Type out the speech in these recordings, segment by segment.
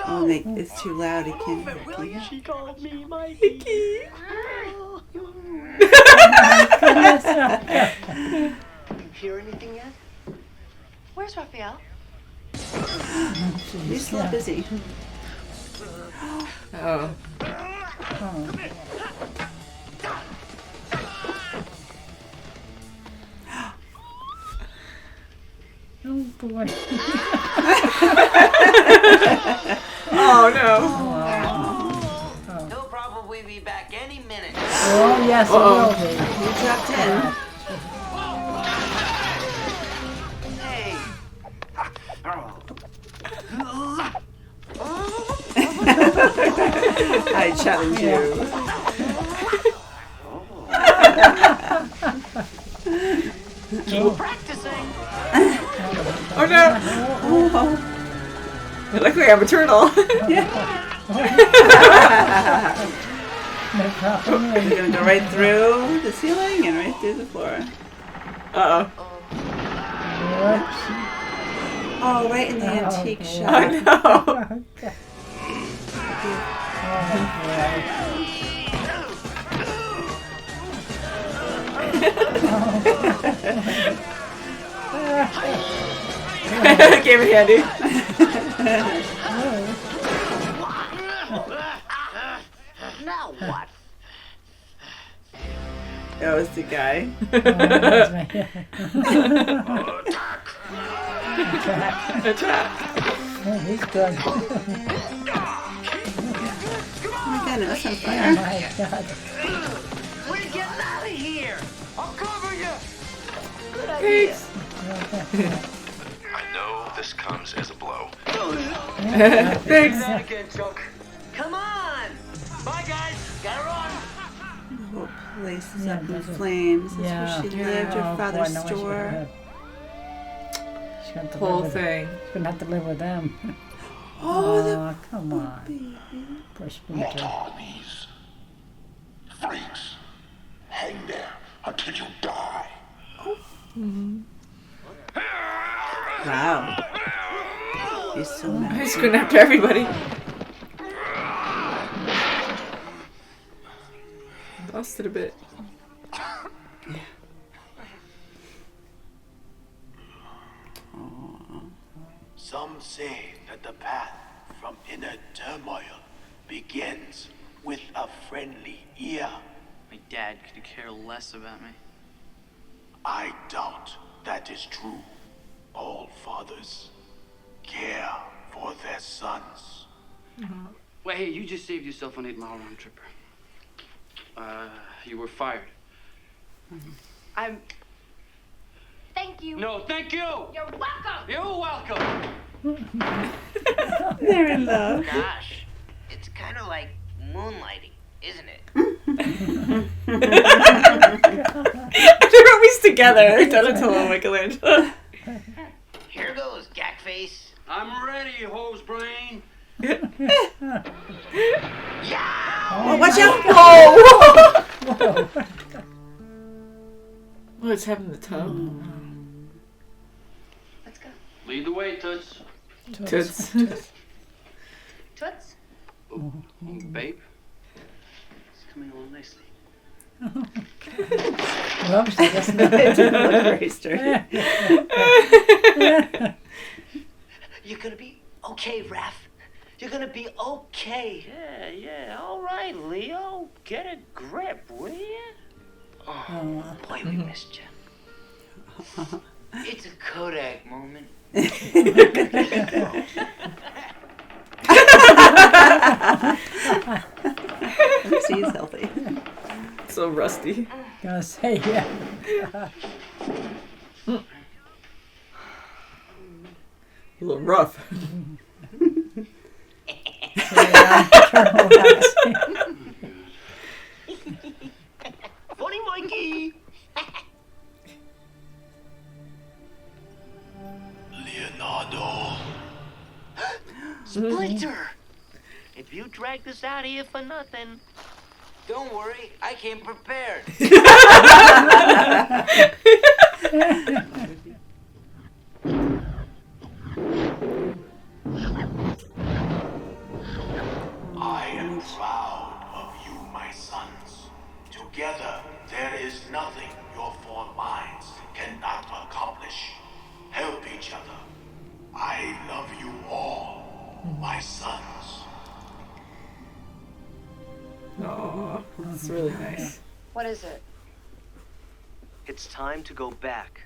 Oh, it's too loud. He can't hear you. She called me Mikey. You hear anything yet? Where's Raphael? He's still busy. Oh. Oh boy. Oh no. He'll probably be back any minute. Oh yes, it will be. He dropped in. Hey. I challenge you. Keep practicing. Oh no. I look like I'm a turtle. No problem. We're going to go right through the ceiling and right through the floor. Uh-oh. Oh, right in the antique shop. Oh no. Gave it handy. Now what? That was the guy. Attack. Oh, he's good. Oh my god, that's on Oh fire. my God. We're getting out of here. I'll cover you. Good idea. Thanks. I know this comes as a blow. Thanks. That again, Chuck. Come on. Bye, guys. Gotta run. The whole place is up in flames. This is where she lived, her father's store. The whole thing. She's gonna have to live with them. Oh, the come on. baby. Poor Splinter. What are these? Freaks. Hang there until you die. Wow. He's so mad. He's going after everybody. Lost it a bit. Some say that the path from inner turmoil begins with a friendly ear. My dad could care less about me. I doubt that is true. All fathers care for their sons. Wait, hey, you just saved yourself an 8-mile round tripper. You were fired. I'm... Thank you. No, thank you! You're welcome! You're welcome! They're in love. Gosh, it's kind of like moonlighting, isn't it? They're always together. Donatello, Michelangelo. Here goes, Gackface. I'm ready, hose brain. Oh, watch out! Oh! Oh, it's having the toe. Let's go. Lead the way, Toots. Toots. Toots? Babe. It's coming along nicely. Well, she doesn't know. It didn't look very straight. You're gonna be okay, Raph. You're gonna be okay. Yeah, all right, Leo. Get a grip, will you? Oh, boy, we missed you. It's a Kodak moment. She's healthy. So rusty. Gonna say, yeah. A little rough. Funny Mikey. Leonardo. Splinter. If you drag this out of here for nothing. Don't worry, I came prepared. my sons. Oh, that's really nice. What is it? It's time to go back.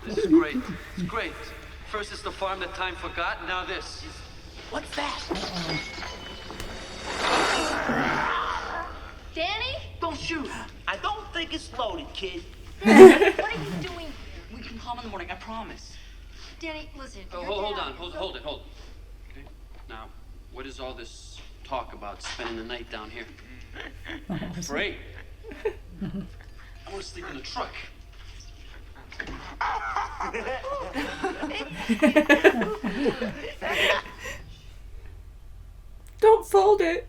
This is great. It's great. First it's the farm that time forgot, now this. What's that? Danny? Don't shoot. I don't think it's loaded, kid. What are you doing? We can come in the morning, I promise. Danny, listen. Oh, your hold dad- on. Hold it. Okay. Now, what is all this talk about spending the night down here? I'm afraid. I want to sleep in the truck. Don't fold it.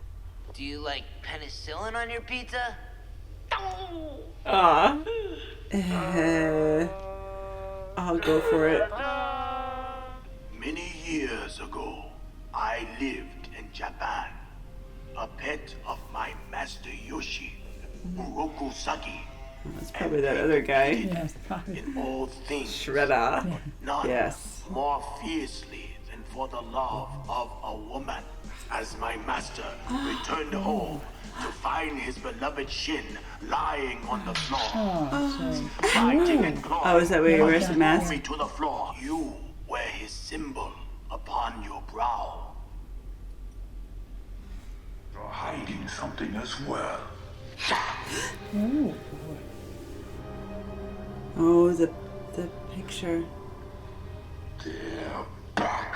Do you like penicillin on your pizza? Aw. I'll go for it. Many years ago, I lived in Japan. A pet of my master Yoshi, Uroku Saki. That's probably that other guy. Yes, probably. In all things, Shredder. none Yes. more fiercely than for the love of a woman. As my master returned home to find his beloved Shin lying on the floor, fighting and clawing, Oh, is that where you wear some mask? me to the floor. You wear his symbol upon your brow. You're hiding something as well. Ooh. Oh, the picture. They're back.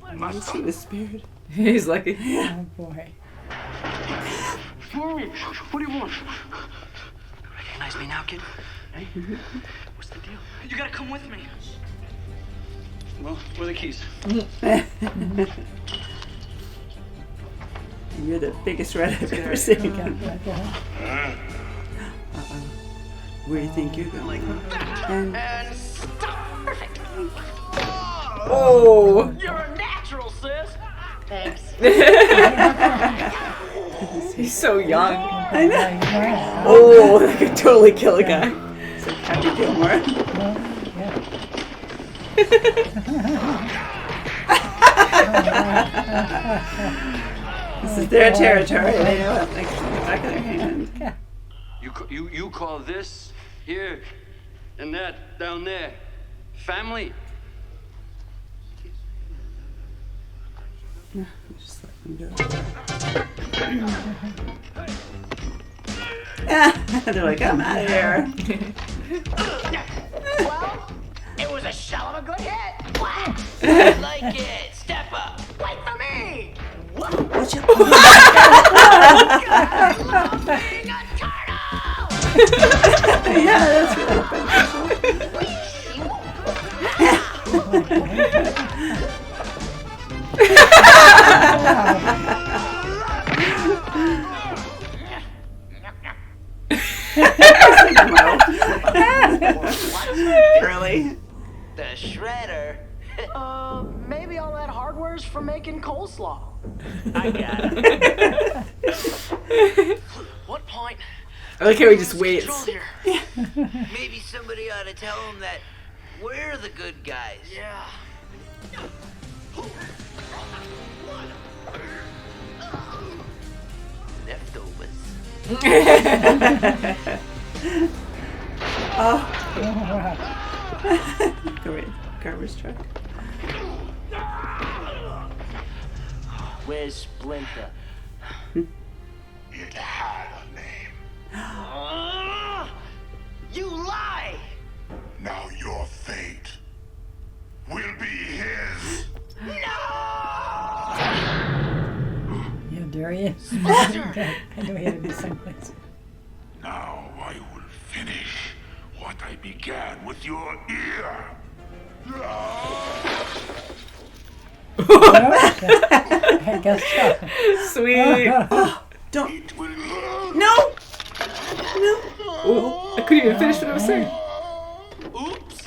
Let me see the spirit. He's lucky. Oh boy. Whoa, what do you want? Recognize me now, kid? Hey? What's the deal? You gotta come with me. Well, where are the keys? You're the biggest rat I've ever seen. Where do you think you're going? And stop. Perfect. Oh. You're a natural, sis. Thanks. He's so young. I know. Oh, that could totally kill a guy. It's like Happy Gilmore. This is their territory. They know it like the back of their hand. You call this here and that down there family? Just let them do it. They're like, I'm out of here. Well, it was a shell of a good hit. What? I like it. Step up. Wait for me. What's your I love being a turtle. Yeah, that's really Curly. The shredder. Maybe all that hardware's for making coleslaw. I got it. What point? I like how he just waits. Control here. Maybe somebody ought to tell him that we're the good guys. Yeah. Leftovers. Great. Garbage truck. Where's Splinter? It had a name. You lie! Now your fate will be his. You dare you? I knew he had to be someplace. Now I will finish what I began with your ear. I guess so. Sweet. Don't. It will No! No! Oh, I couldn't even finish what I was saying. Oops!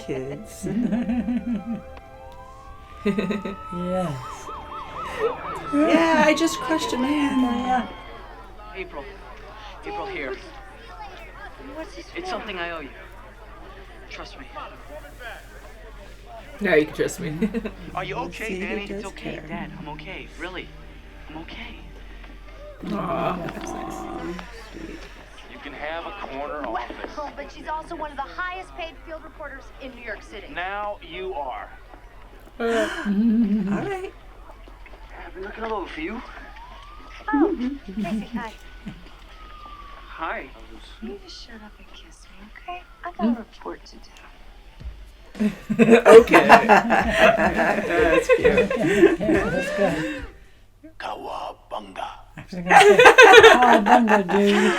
Kids. Yes. Yeah, I just crushed a man. Yeah. April, here. What's this It's for? something I owe you. Trust me. Now you can trust me. Are you okay, See, he Danny? does It's okay, care. Dad. I'm okay. Really. I'm okay. That's nice. You can have a corner office. Well, but she's also one of the highest paid field reporters in New York City. Now you are. All right. I've been looking all over for you. Oh, Tracy, hi. Hi. You just shut up and kiss me, okay? I got a report to do. Okay. That's cute. That's good. Cowabunga. I was gonna say, oh, bunga, dude.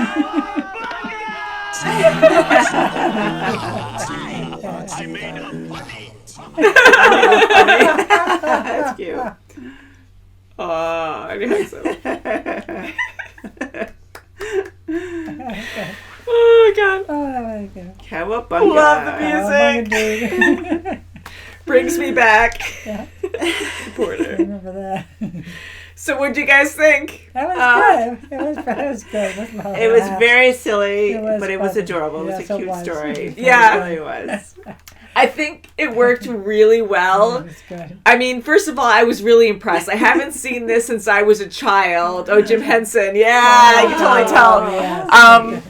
I made a money. That's cute. Oh, I knew so. Oh god. Oh, that was good. Cowabunga. Love the music. Bunga, dude. Brings me back. Yeah. Support I her. remember that. So what'd you guys think? That was good. It was good. It was very silly, It was but it was funny. adorable. It was Yes, a it cute was. story. Yeah. It really was. I think it worked really well. It was good. I mean, first of all, I was really impressed. I haven't seen this since I was a child. Oh, Jim Henson. Yeah, you can totally tell. yes.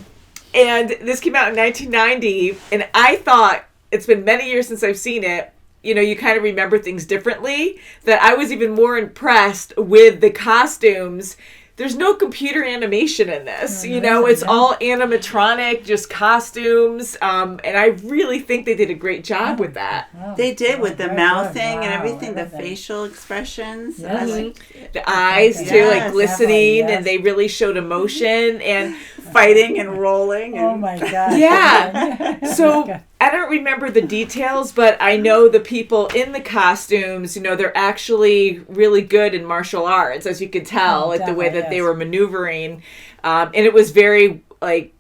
And this came out in 1990, and I thought, it's been many years since I've seen it, you know, you kind of remember things differently, that I was even more impressed with the costumes. There's no computer animation in this, you know, it's all animatronic, just costumes, and I really think they did a great job with that. Oh, They did with the very mouthing good. and Wow, everything, the everything. facial expressions. I Yes. liked The eyes, too, Yes, like glistening, definitely, and they really showed emotion, and fighting and rolling. And Oh my God. Yeah. So I don't remember the details, but I know the people in the costumes, you know, they're actually really good in martial arts, as you could tell, Oh, like the way definitely, that they yes. were maneuvering. And it was very, like,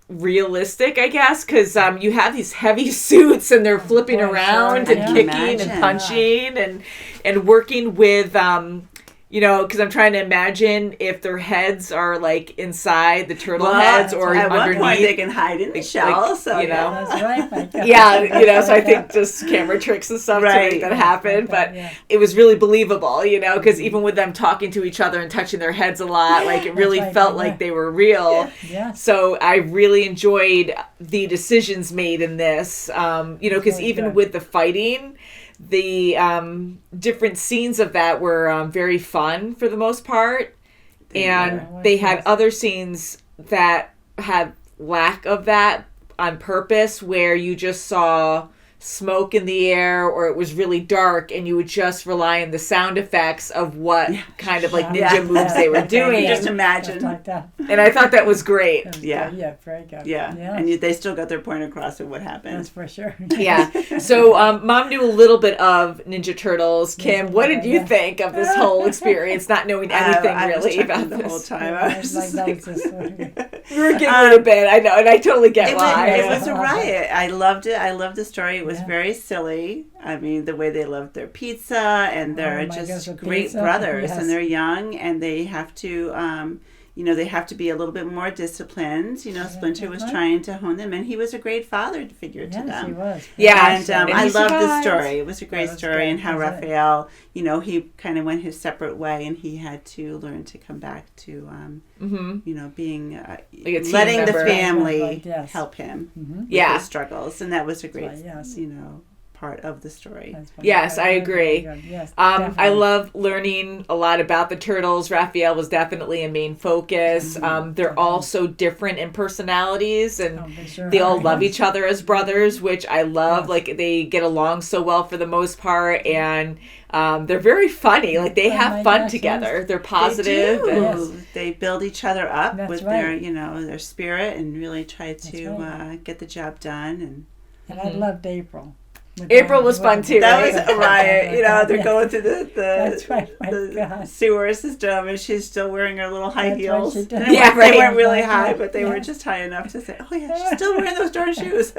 realistic, I guess, because you have these heavy suits and they're flipping boy, around sure, and yeah. kicking Imagine. and punching and working with you know, because I'm trying to imagine if their heads are like inside the turtle well, heads or at one point they underneath. can hide in the Like, shell. So you know. That's right. My God. Yeah, you know, so I That's think just camera tricks and stuff to Right. make that happen. But Yeah. it was really believable, you know, because even with them talking to each other and touching their heads a lot, like it really right, felt yeah. like they were real. Yeah. So I really enjoyed the decisions made in this, you know, because Really even good. with the fighting, the different scenes of that were very fun for the most part. And were. they had Yes. other scenes that had lack of that on purpose, where you just saw smoke in the air or it was really dark and you would just rely on the sound effects of what kind of like ninja Yeah. moves they were doing. Just Just imagine. like that. And I thought that was great. That was Yeah. good. Yeah. Very good. Yeah. Yes. And they still got their point across of what happened. That's for sure. Yeah. So Mom knew a little bit of Ninja Turtles. Kim, Yes, what did you yeah. think of this whole experience, not knowing anything I was really chuckling about the this? whole time. Yeah, I was just that like, was just We were giggling a bit, I know, and I totally get It why. was a riot. I loved it. I loved the story. It was Yeah. very silly. I mean, the way they loved their pizza, and they're Oh my just gosh, the great pizza. brothers, Yes. and they're young, and they have to, you know, they have to be a little bit more disciplined. You know, Splinter was right. trying to hone them, and he was a great father figure to Yes, them. he was. Yeah. And And I he loved the survived. story. It was a great That was story, great. and how That's it. Raphael, you know, he kind of went his separate way, and he had to learn to come back to, you know, being a team letting the member. family Right, yes. help him with Yeah. his struggles, and that was a great, right, yes. you know, part of the story. That's funny. Yes, I Very, agree. very good. Yes, I definitely. love learning a lot about the turtles. Raphael was definitely a main focus. They're all so different in personalities, and Oh, they sure they all are, love yes. each other as brothers, which I love. Yes. Like they get along so well for the most part, and they're very funny. Like they Oh have my fun gosh, together. yes. They're positive. They do. And, Yes. They build each other up That's with right. their, you know, their spirit, and really try to right. get the job done. And I loved April. April was fun too. That right? was a riot. You know, they're going through That's right, my the God. sewer system, and she's still wearing her little high That's right, heels. she did. They Yeah, weren't- they right. weren't really high, Yeah. but they were just high enough to say, "Oh yeah, she's still wearing those darn shoes."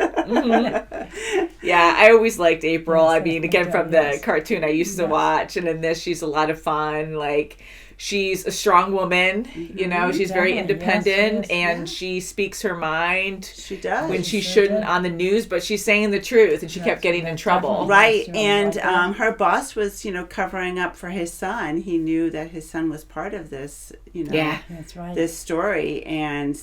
Yeah, I always liked April. Yes, I mean, that's again, my from God, the yes. cartoon I used to Yes. watch, and in this, she's a lot of fun. Like, she's a strong woman. You know, she's very Definitely, independent, yes, and yeah. she speaks her mind She does. when she sure shouldn't did. on the news, but she's saying the truth, and she Yes, kept getting in that's trouble. definitely Right, Yes, and you're right. her boss was, covering up for his son. He knew that his son was part of this, Yeah. That's right. this story, and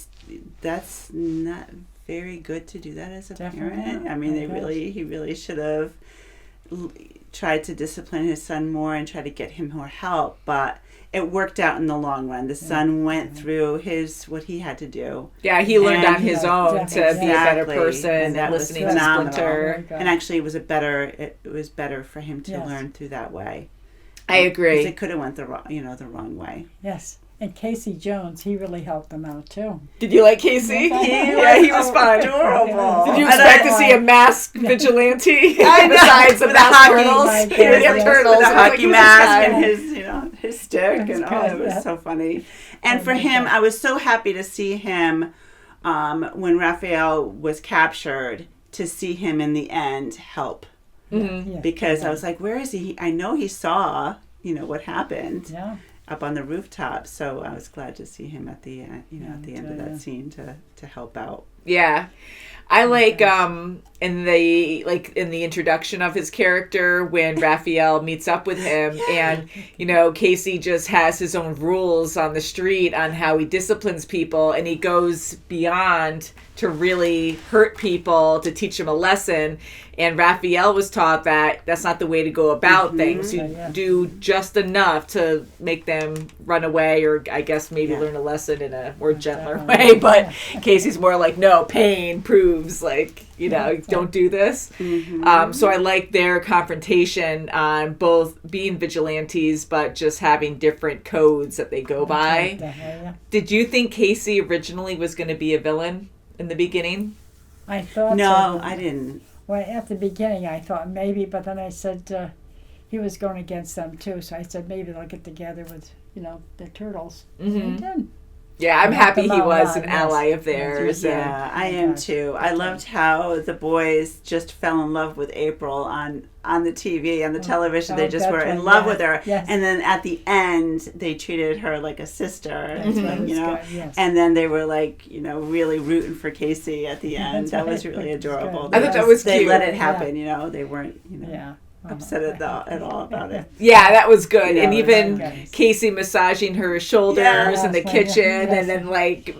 that's not very good to do that as a Definitely parent. not. I mean, My gosh. he really should have tried to discipline his son more and try to get him more help, but it worked out in the long run. The son went through what he had to do. Yeah, he learned And- on his Yeah, own to be a better Exactly. person And and, that was listening to phenomenal. Splinter. God. And actually, it was better for him to Yes. learn through that way. I Because agree. it could have went the wrong way. Yes. And Casey Jones, he really helped them out too. Did you like Casey? Yeah, He was fun. Adorable. Did you And expect I- to see a masked vigilante I know. besides the With masked hockey. turtles? My He didn't have goodness. turtles. With a I was like, hockey who's this mask guy? and his stick, That's and good, it was yeah. so funny. And for him, I was so happy to see him when Raphael was captured. To see him in the end help, Yeah. because yeah. I was like, where is he? I know he saw what happened Yeah. up on the rooftop. So I was glad to see him at the at the end of Yeah. that scene to help out. Yeah. I like in the introduction of his character when Raphael meets up with him and Casey just has his own rules on the street on how he disciplines people, and he goes beyond to really hurt people to teach them a lesson. And Raphael was taught that that's not the way to go about things. You Yeah. do just enough to make them run away, or I guess maybe Yeah. learn a lesson in a more gentler Definitely. way. But Casey's more like, no, pain proves, don't do this. So I like their confrontation on both being vigilantes, but just having different codes that they go by. Definitely, yeah. Did you think Casey originally was going to be a villain in the beginning? I thought No, so. I didn't. Well, at the beginning, I thought maybe, but then I said he was going against them too. So I said maybe they'll get together with, the turtles. Mhm. They did. Yeah, I'm Help happy them he out was a lot, an yes. ally of theirs. Yeah, I am too. I loved how the boys just fell in love with April on the TV, on the television. They just were in definitely, love yeah. with her. Yes. And then at the end, they treated her like a sister. That's what was good, yes. And then they were like, really rooting for Casey at the end. That's that was right. really That's adorable. good. I thought that was They cute. let it happen, They weren't, Yeah. upset at all about it. Yeah, that was good. Yeah, and it was even good. Casey massaging her shoulders Yes, in the right, kitchen, yes. and then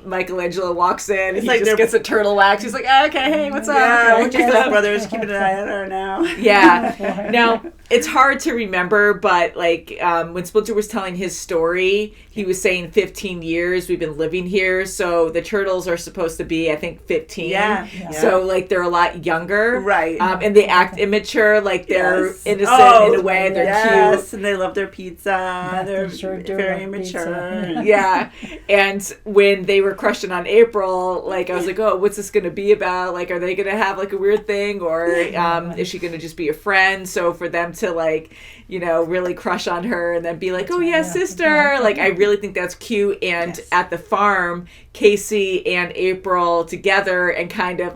Michelangelo walks in and It's he like just they're- gets a turtle wax. He's like, okay, hey, what's up? Yeah, Okay, we're what's just up?" brothers keeping an eye on her now. Yeah. Now, it's hard to remember, but when Splinter was telling his story, he was saying 15 years we've been living here. So the turtles are supposed to be, I think, 15. Yeah. So they're a lot younger. Right. And they act immature, like they're Yes. innocent Oh, in a way. They're yes, cute. and they love their pizza. They They're sure do very love mature. pizza. Yeah. And when they were crushing on April, I was like, oh, what's this going to be about? Are they going to have a weird thing, or is she going to just be a friend? So for them to really crush on her and then be like, oh yeah, sister. I really think that's cute. And Yes. at the farm, Casey and April together, and kind of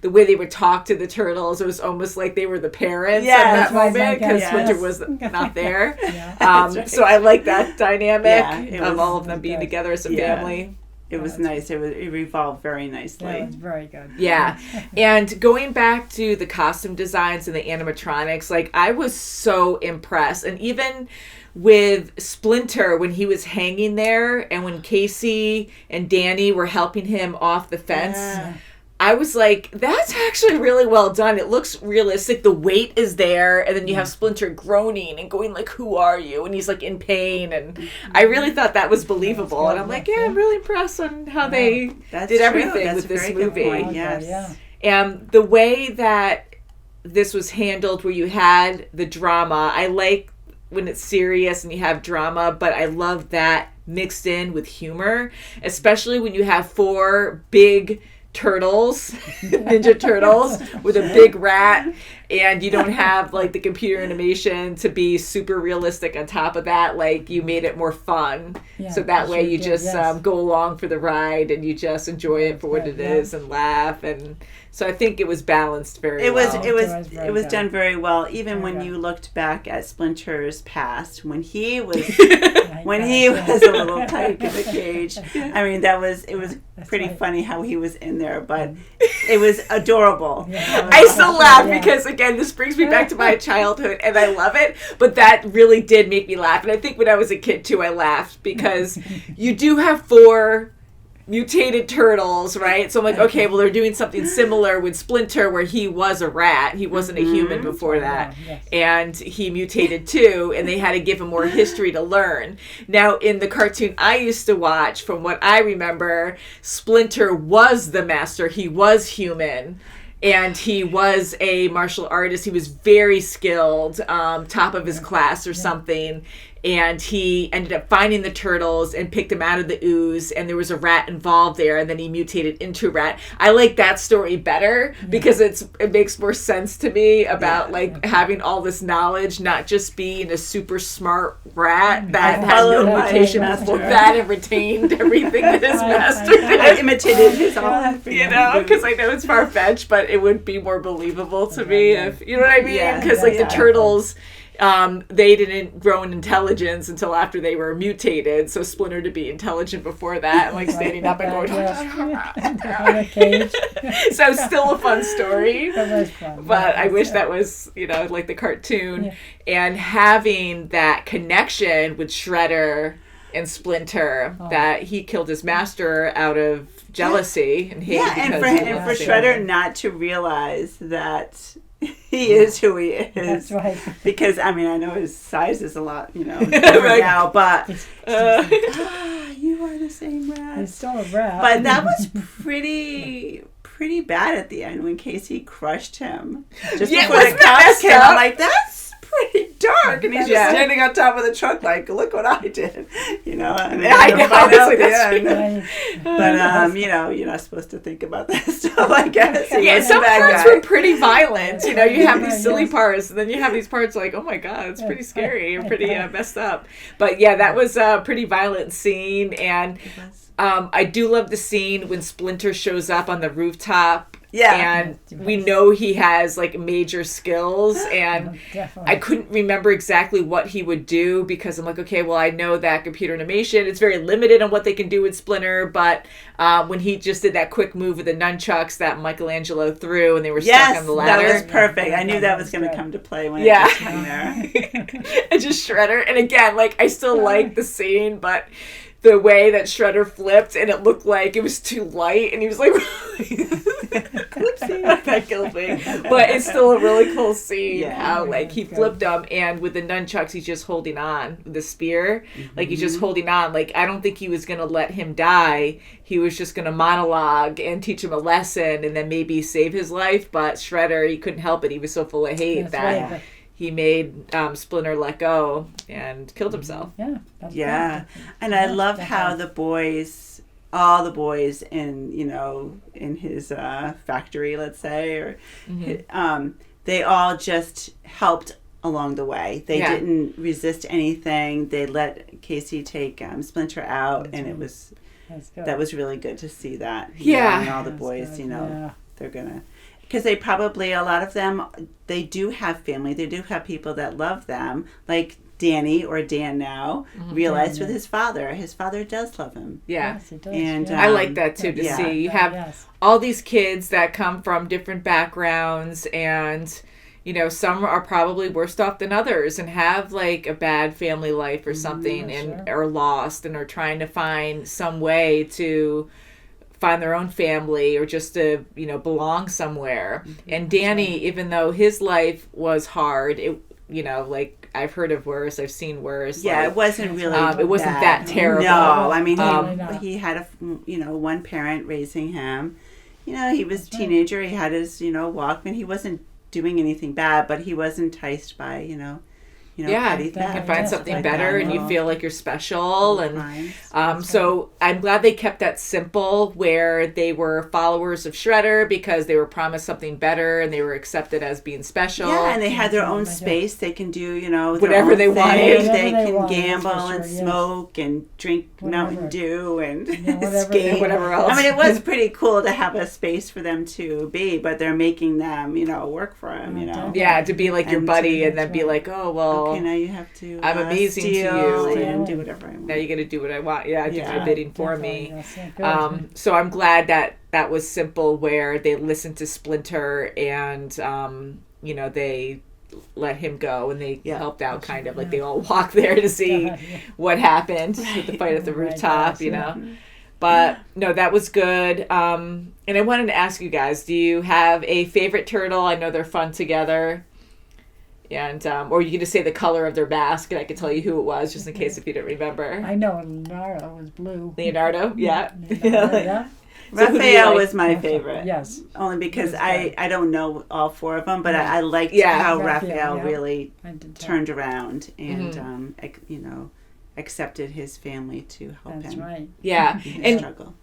the way they would talk to the turtles, it was almost like they were the parents Yes. at that Right, moment, because yes. Splinter was not there. Yeah. That's right. So I like that dynamic Yeah, it of was- all of them being together as a Yeah. family. It was nice. It revolved very nicely. That was very good. Yeah. And going back to the costume designs and the animatronics, I was so impressed. And even with Splinter, when he was hanging there and when Casey and Danny were helping him off the fence, Yeah. I was like, that's actually really well done. It looks realistic. The weight is there. And then you have Splinter groaning and going who are you? And he's in pain. And I really thought that was believable. And I'm like, yeah, I'm really impressed on how they That's did true. everything That's with a this very good movie. point. Yes. Yeah. And the way that this was handled, where you had the drama, I like when it's serious and you have drama, but I love that mixed in with humor, especially when you have 4 big turtles, Ninja Turtles, with a big rat, and you don't have like the computer animation to be super realistic on top of that. Like you made it more fun, so that way you just go along for the ride and you just enjoy it for what it is and laugh. And so I think it was balanced very well. It was done very well. Even when you looked back at Splinter's past, when he was was a little tyke in the cage. I mean, it was pretty funny how he was in there, but it was adorable. I still laugh because, again, this brings me back to my childhood, and I love it, but that really did make me laugh. And I think when I was a kid, too, I laughed because you do have 4 mutated turtles, right? So I'm like, okay, well, they're doing something similar with Splinter where he was a rat. He wasn't a human before that. And he mutated too, and they had to give him more history to learn. Now, in the cartoon I used to watch, from what I remember, Splinter was the master. He was human. And he was a martial artist. He was very skilled, top of his class or something. And he ended up finding the turtles and picked them out of the ooze, and there was a rat involved there, and then he mutated into a rat. I like that story better because it makes more sense to me about having all this knowledge, not just being a super smart rat that had no mutation before that and retained everything that his master did. Imitated his own. You know, because I know it's far-fetched, but it would be more believable to me if, you know what I mean? Because the turtles... they didn't grow in intelligence until after they were mutated, so Splinter to be intelligent before that, and standing up and going in a cage. So still a fun story. That was fun. But I wish that was, like the cartoon, and having that connection with Shredder and Splinter, that he killed his master out of jealousy and hate. And for Shredder not to realize that he is who he is. That's right. Because, I mean, I know his size is a lot, right now, but you are the same rat. He's still a rat. But that was pretty bad at the end when Casey crushed him. Just before the cops came, I'm like, that's pretty dark. And he's just standing on top of the truck like, look what I did. And I know. At the end. But, you're not supposed to think about that stuff, I guess. Some parts were pretty violent. You have these silly parts, and then you have these parts like, oh my God, it's pretty scary and pretty messed up. But yeah, that was a pretty violent scene. And I do love the scene when Splinter shows up on the rooftop. And we know he has major skills, and I couldn't remember exactly what he would do because I'm like, okay, well, I know that computer animation, it's very limited on what they can do with Splinter, but when he just did that quick move with the nunchucks that Michelangelo threw and they were stuck on the ladder. That was perfect. I knew that was going to come to play when it was came there. And just Shredder. And again, I still like the scene, but the way that Shredder flipped and it looked like it was too light and he was like, that killed me. But it's still a really cool scene how he flipped him, and with the nunchucks he's just holding on with the spear. He's just holding on. I don't think he was going to let him die. He was just going to monologue and teach him a lesson and then maybe save his life. But Shredder, he couldn't help it. He was so full of hate he made Splinter let go and killed himself. And I love how all the boys in in his factory, let's say, or they all just helped along the way. They didn't resist anything. They let Casey take Splinter out, and it was that was really good to see that. And all the boys, they're gonna. Because they probably, a lot of them, they do have family. They do have people that love them. Like Danny, or Dan now, realized with his father. His father does love him. Yes, he does. And I like that too, to see. You have all these kids that come from different backgrounds, and some are probably worse off than others and have a bad family life or something, and are lost and are trying to find some way to find their own family or just to belong somewhere. And Danny, even though his life was hard, it I've heard of worse, I've seen worse. It wasn't really it wasn't bad. that terrible. No, I mean he had one parent raising him. He was a teenager. He had his Walkman. He wasn't doing anything bad, but he was enticed by petty you theft. can find something like better that. and you feel like you're special. And Crimes. so I'm glad they kept that simple, where they were followers of Shredder because they were promised something better and they were accepted as being special. Yeah, and they had their own space. They can do, their Whatever own they thing. wanted. They Whatever they can wanted, gamble that's for and sure, yes. smoke and drink Mountain Dew and whatever skate. they whatever else. I mean, it was pretty cool to have a space for them to be, but they're making them, work for them, Yeah, to be like your And buddy to- and then be like, oh, well, Okay, now you have to I'm amazing to steal you. and do whatever I want. now you got to do what I want. Yeah, do Yeah. my bidding for me. Definitely, yes, yeah, good. So I'm glad that was simple, where they listened to Splinter and, they let him go and they helped out kind of like they all walked there to see what happened with the fight at the Right, rooftop, yes, But no, that was good. And I wanted to ask you guys, do you have a favorite turtle? I know they're fun together. And or you can just say the color of their mask, and I can tell you who it was, just in case if you don't remember. I know Leonardo was blue. Leonardo, yeah. Leonardo, yeah. So who do you Raphael like? was my favorite. Yes. Only because He was I great. don't know all four of them, but I liked Yeah. how Raphael, Raphael yeah. really I did too. turned around and, accepted his family to help That's him right. Yeah. in his And struggle.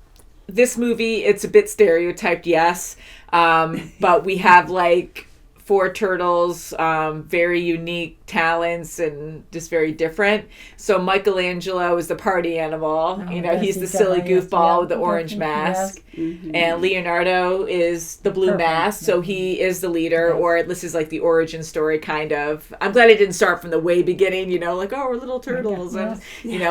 this movie, it's a bit stereotyped, yes. But we have like 4 turtles, very unique talents and just very different. So Michelangelo is the party animal. yes, He's the he's silly definitely is, goofball yeah, with the orange definitely, mask. yes. And Leonardo is the blue Purple, mask, so yeah. he is the leader, or this is like the origin story kind of. I'm glad it didn't start from the way beginning, like, oh, we're little turtles. And,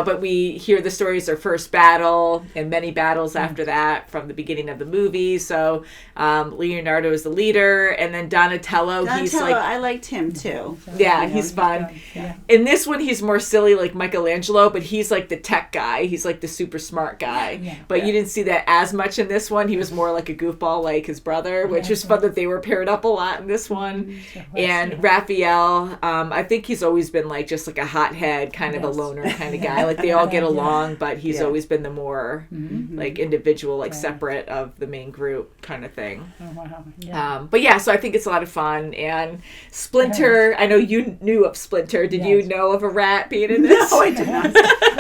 but we hear the story as their first battle and many battles after that from the beginning of the movie. So Leonardo is the leader, and then Donatello, he's like, I liked him too. yeah, he's fun. Yeah. In this one, he's more silly like Michelangelo, but he's like the tech guy. He's like the super smart guy. Yeah. But you didn't see that as much in this one. He was more like a goofball like his brother, which was fun that they were paired up a lot in this one. And Raphael, I think he's always been like just like a hothead, kind of a loner kind of guy. Like they all get along, but he's always been the more like individual, like separate of the main group kind of thing. Oh, wow. Yeah. But yeah, so I think it's a lot of fun. And Splinter, I know you knew of Splinter. Did you know of a rat being in this? No, I did not.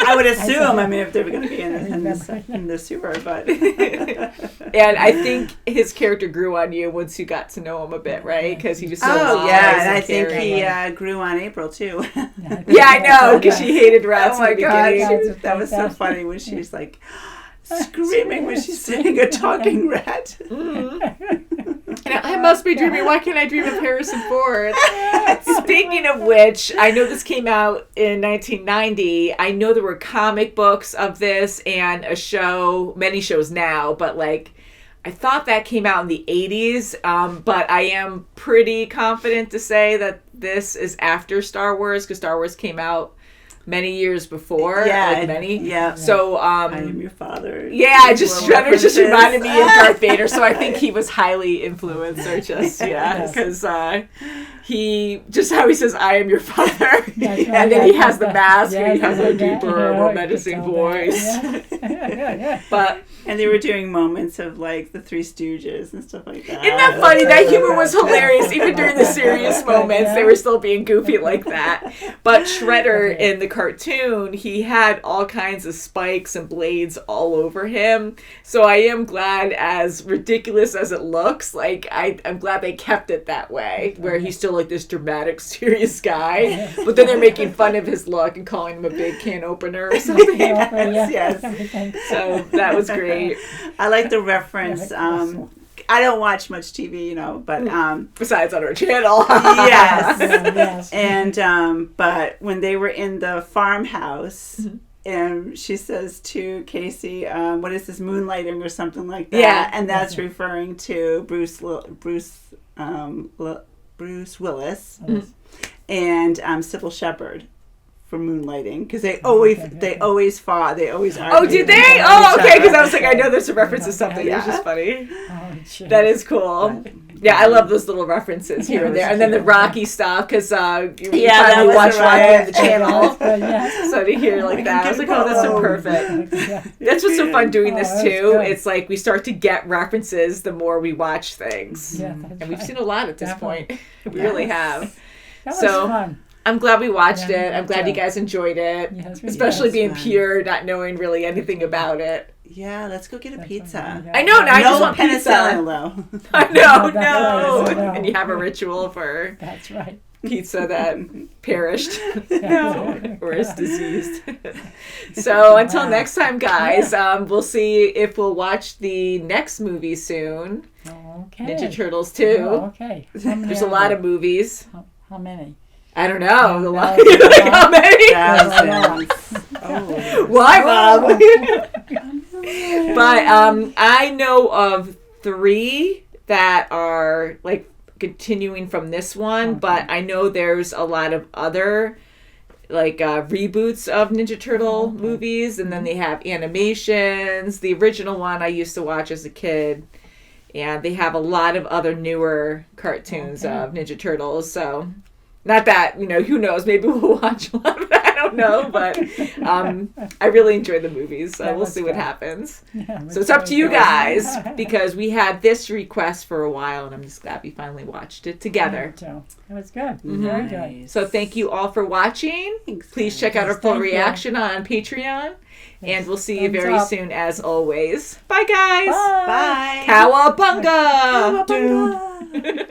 I would assume. I mean, if they were going to be in the sewer, but And I think his character grew on you once you got to know him a bit, right? Because he was so wise and I think caring. he grew on April too. Yeah, I know, because she hated rats Oh my in the god, beginning. that was so funny when she's like screaming when she's seeing a talking rat. And I must be dreaming. Why can't I dream of Harrison Ford? Speaking of which, I know this came out in 1990. I know there were comic books of this and a show, many shows now, but like I thought that came out in the 80s. But I am pretty confident to say that this is after Star Wars, because Star Wars came out many years before. Yeah. So I am your father. Yeah, just Little Shredder just references. reminded me of Darth Vader, so I think he was highly influenced, or just because he just how he says, "I am your father," and then he has the mask and he has a deeper, more menacing voice. But and they were doing moments of like the Three Stooges and stuff like that. isn't that funny? That humor was hilarious, even during the serious moments. They were still being goofy like that. But Shredder in the cartoon, he had all kinds of spikes and blades all over him. So I am glad, as ridiculous as it looks, like I'm glad they kept it that way, where he's still like this dramatic, serious guy, but then they're making fun of his look and calling him a big can opener or something. Yes. So that was great. I like the reference. I don't watch much TV, but besides on our channel. Yes. And but when they were in the farmhouse, and she says to Casey, "What is this, moonlighting or something like that?" Yeah. And that's referring to Bruce Willis and Sybil Shepherd for moonlighting, because they always fought. They always argued. Oh, did they? Oh, okay. Because I was like, I know there's a reference to something. It's just funny. That is cool. Yeah, I love those little references here and there, and then the Rocky stuff, because we finally watched Rocky on the channel. So to hear like that, I was like, oh, that's so perfect. That's what's so fun doing this too. It's like we start to get references the more we watch things, and we've seen a lot at this point. We really have. That was fun. I'm glad we watched Yeah, it. I'm glad you guys enjoyed it. Yes, we Especially did. being Yes, pure, not knowing really anything about it. Yeah, let's go get a pizza. I know, now I just No want pizza. penicillin, though. I know, That's right, I know. And you have a ritual for That's right. pizza that perished Yeah. or is diseased. So until next time, guys, we'll see if we'll watch the next movie soon. Okay. Ninja Turtles 2. Oh, okay. How many There's a are lot there? of movies. How many? I don't know. Oh, A lot. no. Like, how many? Thousands. Oh. Why, Mom? But I know of 3 that are like continuing from this one, but I know there's a lot of other like reboots of Ninja Turtle movies, and then they have animations. The original one I used to watch as a kid, and they have a lot of other newer cartoons of Ninja Turtles. So not that, who knows, maybe we'll watch a lot of it. I don't know, but I really enjoy the movies, so we'll see what happens. Yeah, So it's up to you guys, because we had this request for a while, and I'm just glad we finally watched it together. So it was good. Very good. So thank you all for watching. Please check out our full thank you. reaction on Patreon, and we'll see you Thumbs very up. soon as always. Bye, guys. Bye. Bye. Cowabunga! Cowabunga.